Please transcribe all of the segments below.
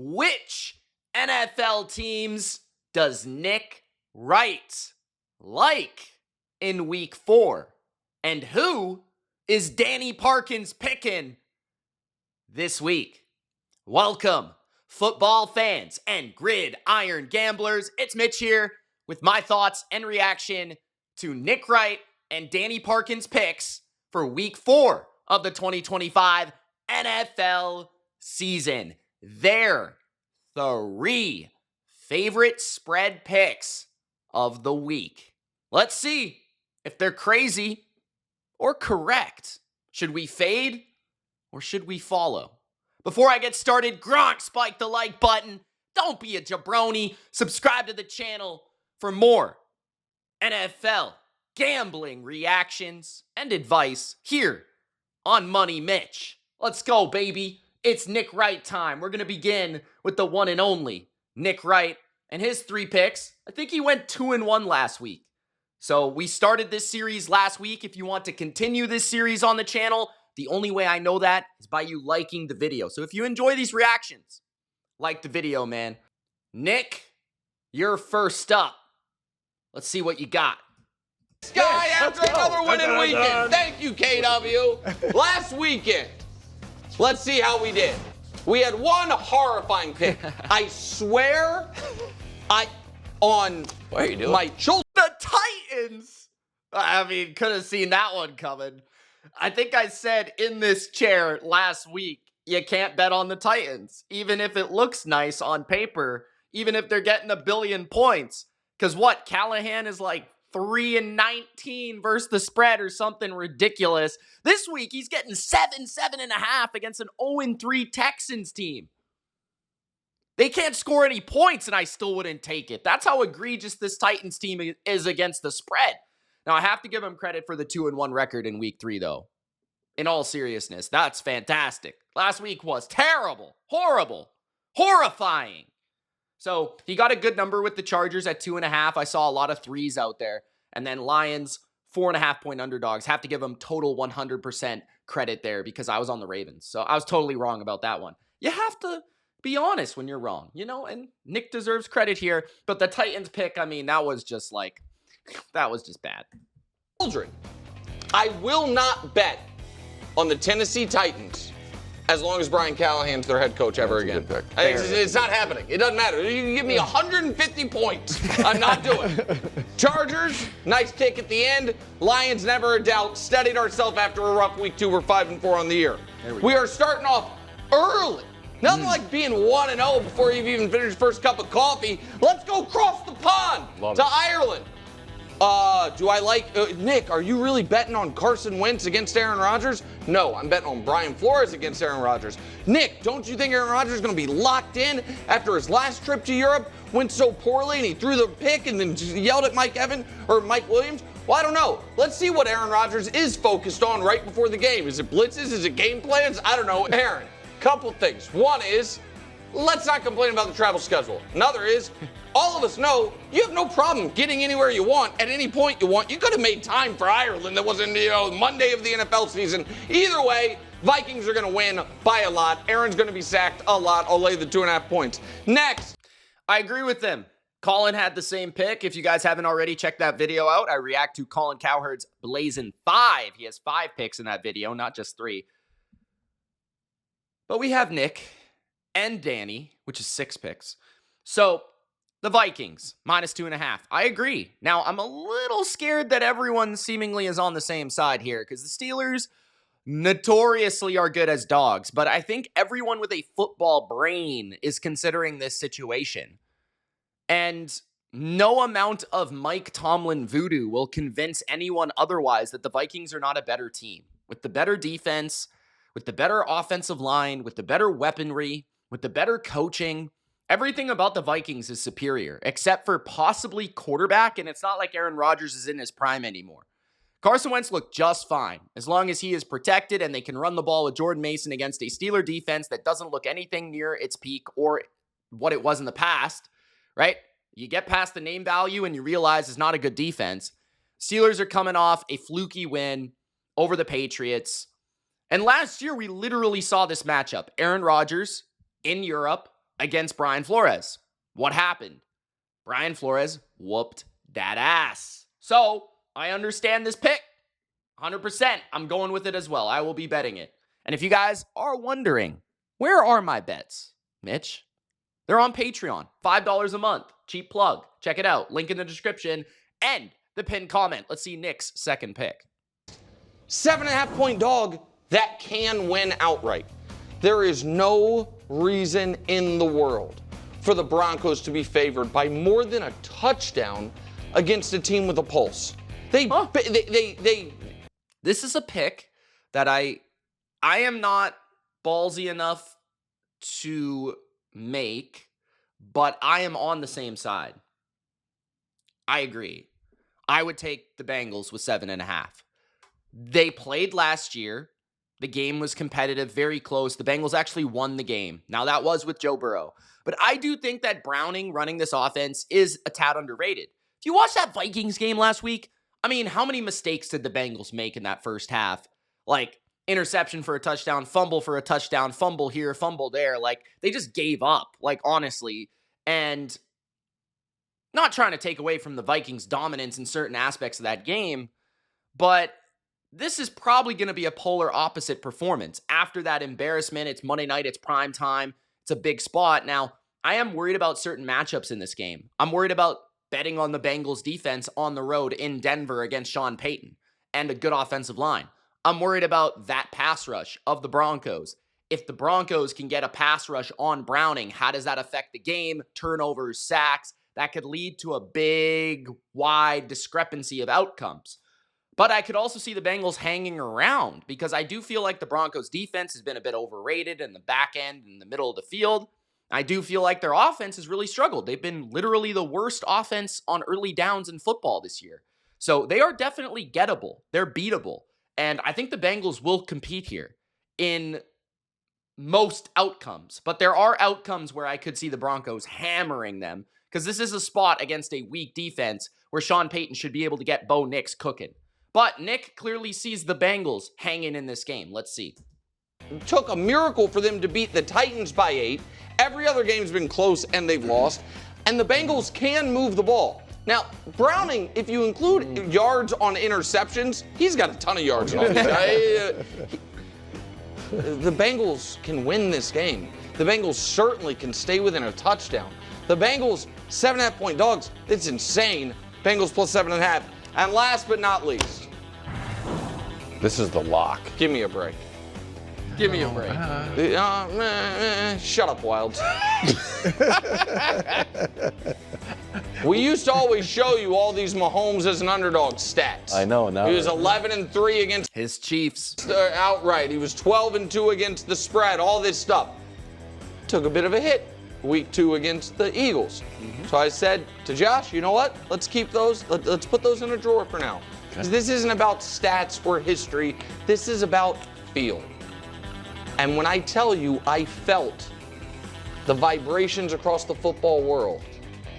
Which NFL teams does Nick Wright like in week 4? And who is Danny Parkins picking this week? Welcome, football fans and gridiron gamblers. It's Mitch here with my thoughts and reaction to Nick Wright and Danny Parkins picks for week 4 of the 2025 NFL season. Their 3 favorite spread picks of the week. Let's see if they're crazy or correct. Should we fade or should we follow? Before I get started, Gronk, spike the like button. Don't be a jabroni. Subscribe to the channel for more NFL gambling reactions and advice here on Money Mitch. Let's go, baby. It's Nick Wright time. We're going to begin with the one and only Nick Wright and his 3 picks. I think he went 2-1 last week. So we started this series last week. If you want to continue this series on the channel, the only way I know that is by you liking the video. So if you enjoy these reactions, like the video, man. Nick, you're first up. Let's see what you got. Sky after another winning weekend. Thank you, KW. Last weekend, let's see how we did. We had one horrifying pick. I swear, on my shoulder. The Titans! I mean, could have seen that one coming. I think I said in this chair last week, you can't bet on the Titans, even if it looks nice on paper, even if they're getting 1 billion points. Because what, Callahan is like 3-19 versus the spread or something ridiculous. This week, he's getting 7.5 against an 0-3 Texans team. They can't score any points, and I still wouldn't take it. That's how egregious this Titans team is against the spread. Now, I have to give him credit for the 2-1 record in week 3, though. In all seriousness, that's fantastic. Last week was terrible, horrible, horrifying. So he got a good number with the Chargers at 2.5. I saw a lot of 3s out there. And then Lions, 4.5-point underdogs. Have to give them total 100% credit there because I was on the Ravens. So I was totally wrong about that one. You have to be honest when you're wrong, you know, and Nick deserves credit here. But the Titans pick, I mean, that was just bad. Children, I will not bet on the Tennessee Titans as long as Brian Callahan's their head coach ever again. It's not happening. It doesn't matter. You can give me 150 points. I'm not doing it. Chargers, nice kick at the end. Lions, never a doubt. Steadied ourselves after a rough week 2. We're 5-4 on the year. We are starting off early. Nothing like being 1-0 before you've even finished your first cup of coffee. Let's go across the pond to Ireland. Do I like Nick? Are you really betting on Carson Wentz against Aaron Rodgers? No, I'm betting on Brian Flores against Aaron Rodgers. Nick, don't you think Aaron Rodgers is going to be locked in after his last trip to Europe went so poorly and he threw the pick and then yelled at Mike Williams? Well, I don't know. Let's see what Aaron Rodgers is focused on right before the game. Is it blitzes? Is it game plans? I don't know. Aaron, couple things. One is, let's not complain about the travel schedule. Another is, all of us know you have no problem getting anywhere you want at any point you want. You could have made time for Ireland that wasn't, Monday of the NFL season. Either way, Vikings are going to win by a lot. Aaron's going to be sacked a lot. I'll lay the 2.5 points. Next. I agree with them. Colin had the same pick. If you guys haven't already, check that video out. I react to Colin Cowherd's Blazin' 5. He has 5 picks in that video, not just 3. But we have Nick and Danny, which is 6 picks. So the Vikings, -2.5. I agree. Now, I'm a little scared that everyone seemingly is on the same side here because the Steelers notoriously are good as dogs. But I think everyone with a football brain is considering this situation. And no amount of Mike Tomlin voodoo will convince anyone otherwise that the Vikings are not a better team. With the better defense, with the better offensive line, with the better weaponry, with the better coaching, everything about the Vikings is superior, except for possibly quarterback, and it's not like Aaron Rodgers is in his prime anymore. Carson Wentz looked just fine, as long as he is protected and they can run the ball with Jordan Mason against a Steeler defense that doesn't look anything near its peak or what it was in the past, right? You get past the name value and you realize it's not a good defense. Steelers are coming off a fluky win over the Patriots. And last year, we literally saw this matchup. Aaron Rodgers in Europe against Brian Flores. What happened? Brian Flores whooped that ass. So I understand this pick. 100%. I'm going with it as well. I will be betting it. And if you guys are wondering, where are my bets, Mitch? They're on Patreon. $5 a month. Cheap plug. Check it out. Link in the description and the pinned comment. Let's see Nick's second pick. 7.5-point dog that can win outright. There is no reason in the world for the Broncos to be favored by more than a touchdown against a team with a pulse. This is a pick that I am not ballsy enough to make, but I am on the same side. I agree. I would take the Bengals with 7.5. They played last year. The game was competitive, very close. The Bengals actually won the game. Now, that was with Joe Burrow. But I do think that Browning running this offense is a tad underrated. If you watched that Vikings game last week, I mean, how many mistakes did the Bengals make in that first half? Like, interception for a touchdown, fumble for a touchdown, fumble here, fumble there. Like, they just gave up, like, honestly. And not trying to take away from the Vikings' dominance in certain aspects of that game, but this is probably going to be a polar opposite performance. After that embarrassment, it's Monday night, it's prime time, it's a big spot. Now, I am worried about certain matchups in this game. I'm worried about betting on the Bengals defense on the road in Denver against Sean Payton and a good offensive line. I'm worried about that pass rush of the Broncos. If the Broncos can get a pass rush on Browning, how does that affect the game? Turnovers, sacks, that could lead to a big, wide discrepancy of outcomes. But I could also see the Bengals hanging around because I do feel like the Broncos defense has been a bit overrated in the back end, in the middle of the field. I do feel like their offense has really struggled. They've been literally the worst offense on early downs in football this year. So they are definitely gettable. They're beatable. And I think the Bengals will compete here in most outcomes. But there are outcomes where I could see the Broncos hammering them because this is a spot against a weak defense where Sean Payton should be able to get Bo Nix cooking. But Nick clearly sees the Bengals hanging in this game. Let's see. It took a miracle for them to beat the Titans by 8. Every other game's been close and they've lost. And the Bengals can move the ball. Now, Browning, if you include yards on interceptions, he's got a ton of yards on these. The Bengals can win this game. The Bengals certainly can stay within a touchdown. The Bengals, 7.5-point dogs, it's insane. Bengals plus 7.5. And last but not least, this is the lock. give me a break. Give me a break. Shut up, Wilds. We used to always show you all these Mahomes as an underdog stats. I know. Now He was 11-3 against His Chiefs. outright. He was 12-2 against the spread. All this stuff. Took a bit of a hit week 2 against the Eagles. So I said to Josh, you know what? Let's keep those. Let's put those in a drawer for now. Because this isn't about stats or history. This is about feel. And when I tell you, I felt the vibrations across the football world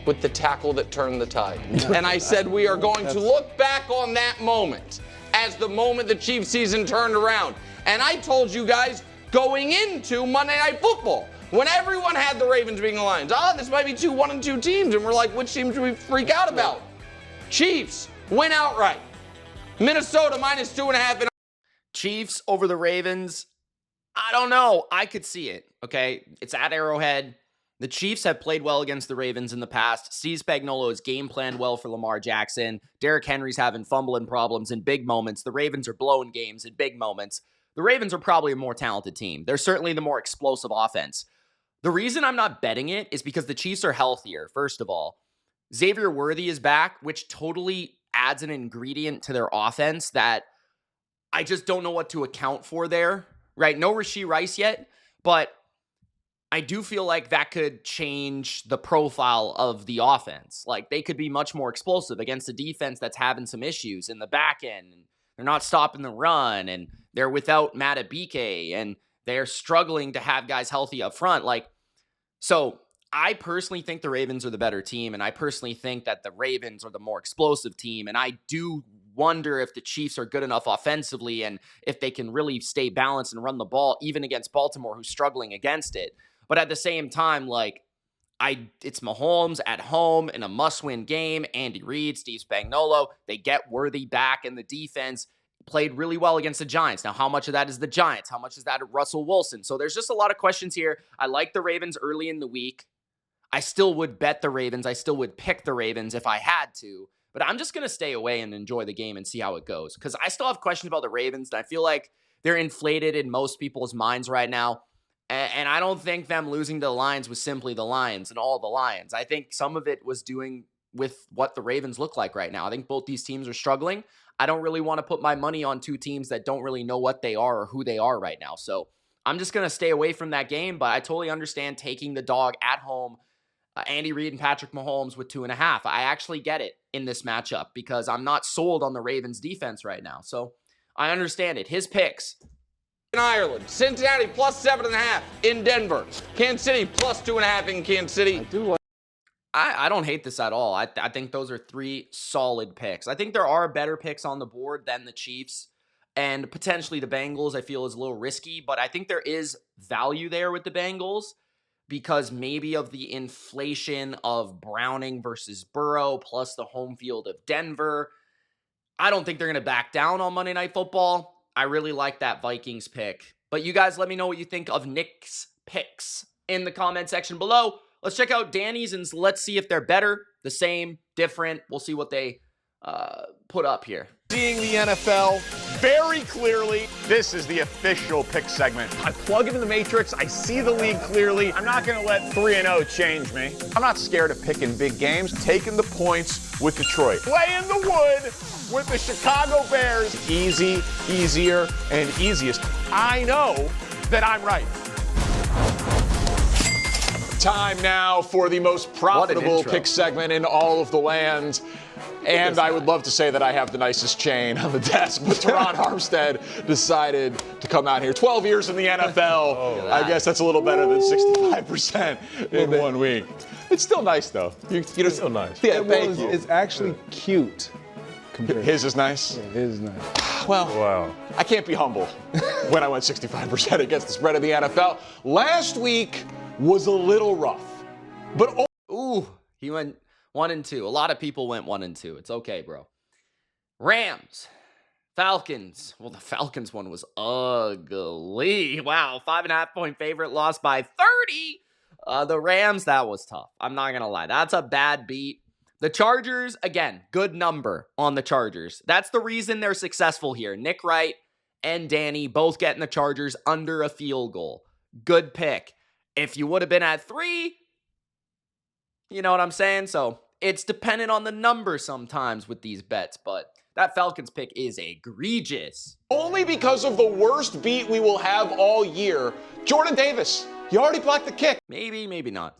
with the tackle that turned the tide. And I said, we are going to look back on that moment as the moment the Chiefs season turned around. And I told you guys going into Monday Night Football, when everyone had the Ravens being the Lions, this might be 2 1-2 teams. And we're like, which team should we freak out about? Chiefs win outright. Minnesota minus 2.5. Chiefs over the Ravens. I don't know. I could see it. Okay. It's at Arrowhead. The Chiefs have played well against the Ravens in the past. Steve Spagnuolo has game planned well for Lamar Jackson. Derrick Henry's having fumbling problems in big moments. The Ravens are blowing games in big moments. The Ravens are probably a more talented team. They're certainly the more explosive offense. The reason I'm not betting it is because the Chiefs are healthier, first of all. Xavier Worthy is back, which totally adds an ingredient to their offense that I just don't know what to account for there, right? No Rashee Rice yet, but I do feel like that could change the profile of the offense. Like, they could be much more explosive against a defense that's having some issues in the back end. They're not stopping the run, and they're without Matabike, and they're struggling to have guys healthy up front. So I personally think the Ravens are the better team, and I personally think that the Ravens are the more explosive team, and I do wonder if the Chiefs are good enough offensively and if they can really stay balanced and run the ball, even against Baltimore, who's struggling against it. But at the same time, like, it's Mahomes at home in a must-win game. Andy Reid, Steve Spagnuolo, they get Worthy back, and the defense played really well against the Giants. Now, how much of that is the Giants? How much is that of Russell Wilson? So there's just a lot of questions here. I like the Ravens early in the week. I still would bet the Ravens. I still would pick the Ravens if I had to. But I'm just going to stay away and enjoy the game and see how it goes. Because I still have questions about the Ravens, and I feel like they're inflated in most people's minds right now. And I don't think them losing to the Lions was simply the Lions and all the Lions. I think some of it was doing with what the Ravens look like right now. I think both these teams are struggling. I don't really want to put my money on two teams that don't really know what they are or who they are right now. So I'm just going to stay away from that game, but I totally understand taking the dog at home, Andy Reid and Patrick Mahomes with 2.5. I actually get it in this matchup because I'm not sold on the Ravens defense right now. So I understand it. His picks. In Ireland, Cincinnati plus 7.5 in Denver, Kansas City plus 2.5 in Kansas City. I don't hate this at all. I think those are 3 solid picks. I think there are better picks on the board than the Chiefs and potentially the Bengals. I feel is a little risky, but I think there is value there with the Bengals because maybe of the inflation of Browning versus Burrow plus the home field of Denver. I don't think they're going to back down on Monday Night Football. I really like that Vikings pick. But you guys let me know what you think of Nick's picks in the comment section below. Let's check out Danny's and let's see if they're better, the same, different. We'll see what they put up here. Seeing the NFL very clearly. This is the official pick segment. I plug into the matrix. I see the league clearly. I'm not going to let 3-0 change me. I'm not scared of picking big games. Taking the points with Detroit. Play in the wood with the Chicago Bears. Easy, easier, and easiest. I know that I'm right. Time now for the most profitable pick segment in all of the land. And I would love to say that I have the nicest chain on the desk, but Teron Armstead decided to come out here. 12 years in the NFL. I guess that's a little better than 65% in 1 week. It's still nice, though. It's still nice. Yeah, thank you. It's actually cute. His is nice? Yeah, his is nice. Well, wow. I can't be humble when I went 65% against the spread of the NFL. Last week was a little rough, but ooh, he went 1-2. A lot of people went 1-2. It's okay, bro. Rams, Falcons. Well, the Falcons one was ugly. Wow, 5.5-point favorite, lost by 30. The Rams, that was tough. I'm not gonna lie, that's a bad beat. The Chargers, again, good number on the Chargers. That's the reason they're successful here. Nick Wright and Danny both getting the Chargers under a field goal. Good pick. If you would have been at 3, you know what I'm saying? So it's dependent on the number sometimes with these bets, but that Falcons pick is egregious. Only because of the worst beat we will have all year. Jordan Davis, you already blocked the kick. Maybe, maybe not.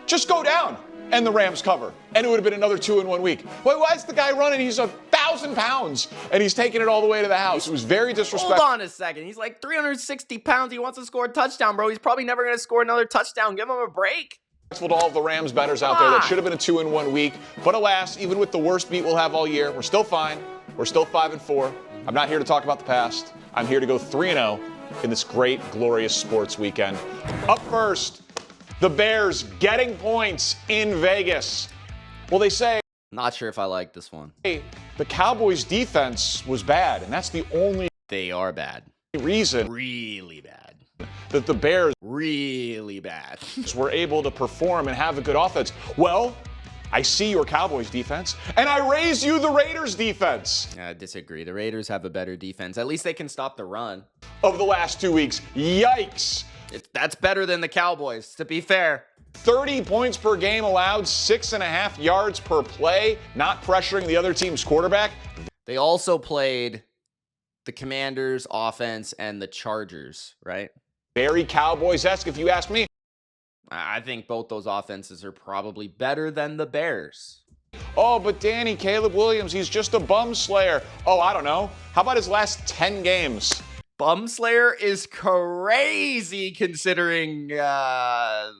Just go down and the Rams cover. And it would have been another 2 in 1 week. Wait, why is the guy running? He's 1,000 pounds and he's taking it all the way to the house. It was very disrespectful. Hold on a second. He's like 360 pounds. He wants to score a touchdown, bro. He's probably never going to score another touchdown. Give him a break. To all of the Rams bettors out there, that should have been a 2 in 1 week. But alas, even with the worst beat we'll have all year, we're still fine. We're still 5-4. I'm not here to talk about the past. I'm here to go 3-0 in this great, glorious sports weekend. Up first, the Bears getting points in Vegas. Well, they say, not sure if I like this one. Hey, the Cowboys defense was bad, and that's the only they are bad. Reason really bad that the Bears really bad were able to perform and have a good offense. Well, I see your Cowboys defense, and I raise you the Raiders defense. I disagree. The Raiders have a better defense. At least they can stop the run. Of the last 2 weeks, yikes. That's better than the Cowboys, to be fair. 30 points per game allowed, 6.5 yards per play, not pressuring the other team's quarterback. They also played the Commanders offense and the Chargers, right? Very Cowboys-esque, if you ask me. I think both those offenses are probably better than the Bears. Oh, but Danny, Caleb Williams, he's just a bum slayer. Oh, I don't know. How about his last 10 games? Bum slayer is crazy considering the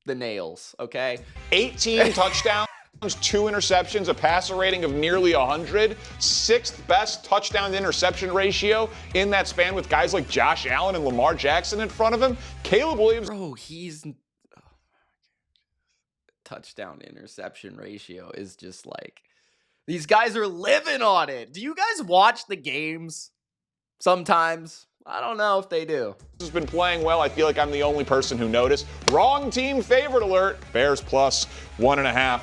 nails, okay? 18 touchdowns. 2 interceptions, a passer rating of nearly 100, 6th best touchdown to interception ratio in that span with guys like Josh Allen and Lamar Jackson in front of him. Caleb Williams. Bro, he's touchdown to interception ratio is just like, these guys are living on it. Do you guys watch the games sometimes? I don't know if they do. Has been playing well. I feel like I'm the only person who noticed. Wrong team favorite alert. Bears plus 1.5.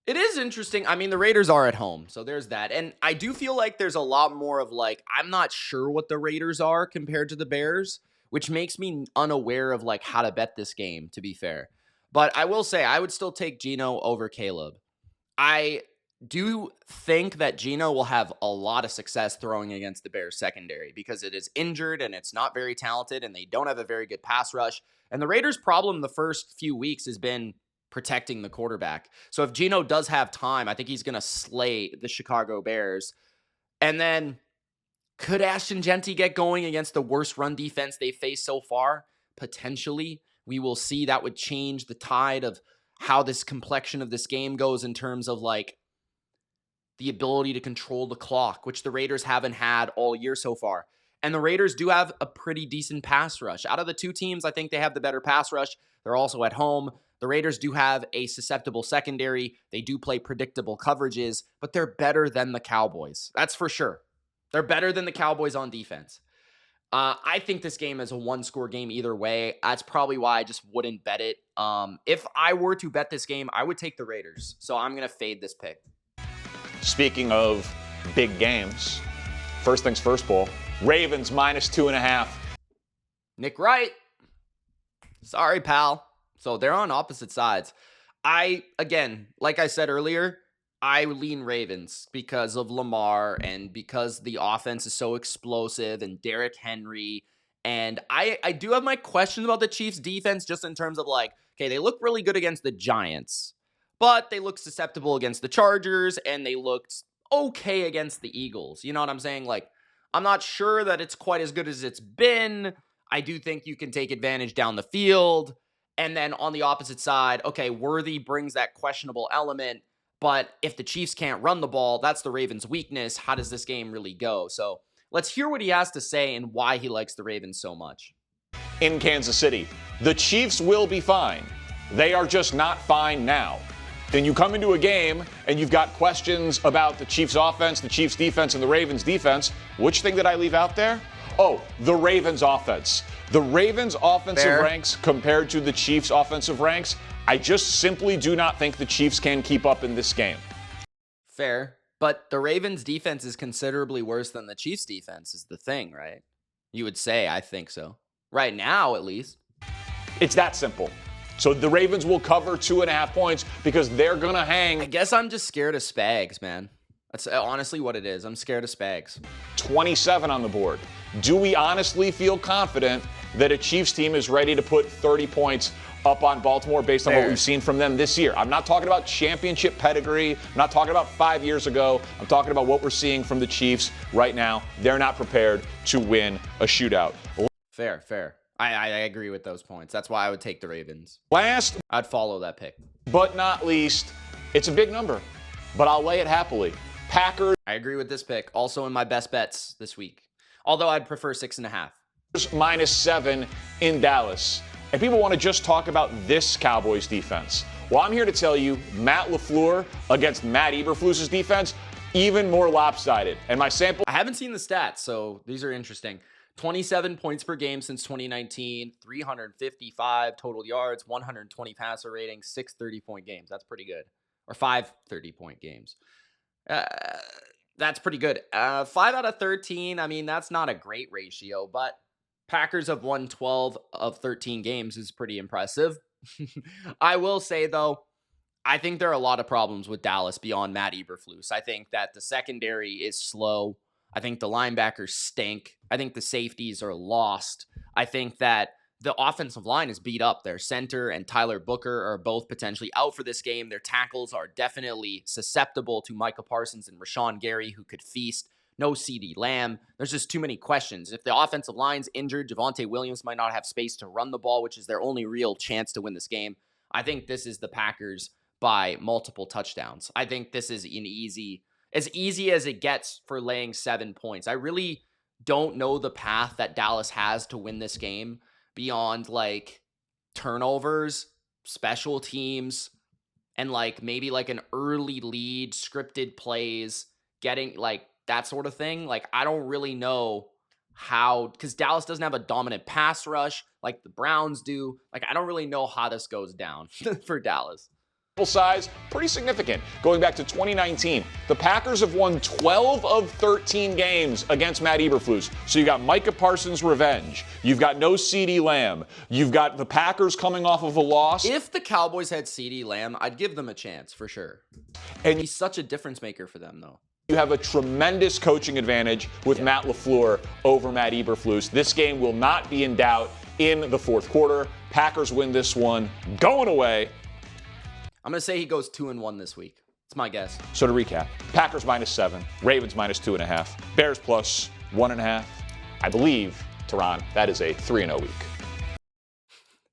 It is interesting. I mean, the Raiders are at home, so there's that. And I do feel like there's a lot more of like, I'm not sure what the Raiders are compared to the Bears, which makes me unaware of like how to bet this game, to be fair. But I will say, I would still take Geno over Caleb. I do think that Geno will have a lot of success throwing against the Bears secondary because it is injured and it's not very talented and they don't have a very good pass rush. And the Raiders' problem the first few weeks has been protecting the quarterback. So if Geno does have time, I think he's going to slay the Chicago Bears. And then could Ashton Genty get going against the worst run defense they've faced so far? Potentially. We will see. That would change the tide of how this complexion of this game goes in terms of like the ability to control the clock, which the Raiders haven't had all year so far. And the Raiders do have a pretty decent pass rush. Out of the two teams, I think they have the better pass rush. They're also at home. The Raiders do have a susceptible secondary. They do play predictable coverages, but they're better than the Cowboys. That's for sure. They're better than the Cowboys on defense. I think this game is a one-score game either way. That's probably why I just wouldn't bet it. If I were to bet this game, I would take the Raiders. So I'm going to fade this pick. Speaking of big games, first things first, Paul. Ravens minus 2.5. Nick Wright. Sorry, pal. So they're on opposite sides. Again, like I said earlier, I lean Ravens because of Lamar and because the offense is so explosive and Derrick Henry. And I do have my questions about the Chiefs defense just in terms of like, okay, they look really good against the Giants, but they look susceptible against the Chargers and they looked okay against the Eagles. You know what I'm saying? Like, I'm not sure that it's quite as good as it's been. I do think you can take advantage down the field. And then on the opposite side, okay, Worthy brings that questionable element. But if the Chiefs can't run the ball, that's the Ravens' weakness. How does this game really go? So let's hear what he has to say and why he likes the Ravens so much. In Kansas City, the Chiefs will be fine. They are just not fine now. Then you come into a game and you've got questions about the Chiefs' offense, the Chiefs' defense, and the Ravens' defense. Which thing did I leave out there? Oh, the Ravens' offense. The Ravens' offensive ranks compared to the Chiefs' offensive ranks, I just simply do not think the Chiefs can keep up in this game. Fair. But the Ravens' defense is considerably worse than the Chiefs' defense is the thing, right? You would say, I think so. Right now, at least. It's that simple. So the Ravens will cover 2.5 points because they're going to hang. I guess I'm just scared of Spags, man. That's honestly what it is. I'm scared of Spags. 27 on the board. Do we honestly feel confident that a Chiefs team is ready to put 30 points up on Baltimore based on what we've seen from them this year? I'm not talking about championship pedigree. I'm not talking about 5 years ago. I'm talking about what we're seeing from the Chiefs right now. They're not prepared to win a shootout. Fair. I agree with those points. That's why I would take the Ravens. Last, I'd follow that pick. but not least, it's a big number, but I'll lay it happily. Packers I agree with this pick. Also in my best bets this week. Although I'd prefer 6.5. minus 7 in Dallas. And people want to just talk about this Cowboys defense. Well, I'm here to tell you, Matt LaFleur against Matt Eberflus's defense, even more lopsided. And my sample... I haven't seen the stats, so these are interesting. 27 points per game since 2019, 355 total yards, 120 passer ratings, 6 30-point games. That's pretty good. Or 5 30-point games. That's pretty good. 5 out of 13, I mean, that's not a great ratio, but Packers have won 12 of 13 games is pretty impressive. I will say, though, I think there are a lot of problems with Dallas beyond Matt Eberflus. I think that the secondary is slow. I think the linebackers stink. I think the safeties are lost. I think that the offensive line is beat up. Their center and Tyler Booker are both potentially out for this game. Their tackles are definitely susceptible to Micah Parsons and Rashawn Gary, who could feast. No CeeDee Lamb. There's just too many questions. If the offensive line's injured, Javonte Williams might not have space to run the ball, which is their only real chance to win this game. I think this is the Packers' by multiple touchdowns. I think this is as easy as it gets for laying 7 points. I really don't know the path that Dallas has to win this game beyond like turnovers, special teams, and like maybe like an early lead, scripted plays, getting like that sort of thing. Like, I don't really know how, because Dallas doesn't have a dominant pass rush like the Browns do. Like, I don't really know how this goes down for Dallas. Size, pretty significant. Going back to 2019, the Packers have won 12 of 13 games against Matt Eberflus. So you got Micah Parsons' revenge. You've got no CeeDee Lamb. You've got the Packers coming off of a loss. If the Cowboys had CeeDee Lamb, I'd give them a chance for sure. And He's such a difference maker for them, though. You have a tremendous coaching advantage with Matt LaFleur over Matt Eberflus. This game will not be in doubt in the fourth quarter. Packers win this one going away. I'm going to say he goes 2-1 this week. It's my guess. So to recap, Packers -7, Ravens -2.5, Bears +1.5. I believe, Tehran, that is a 3-0 week.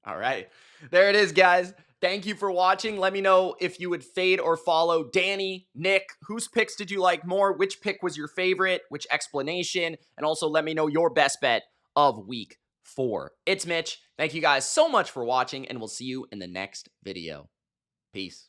All right. There it is, guys. Thank you for watching. Let me know if you would fade or follow Danny, Nick. Whose picks did you like more? Which pick was your favorite? Which explanation? And also let me know your best bet of week 4. It's Mitch. Thank you guys so much for watching, and we'll see you in the next video. Peace.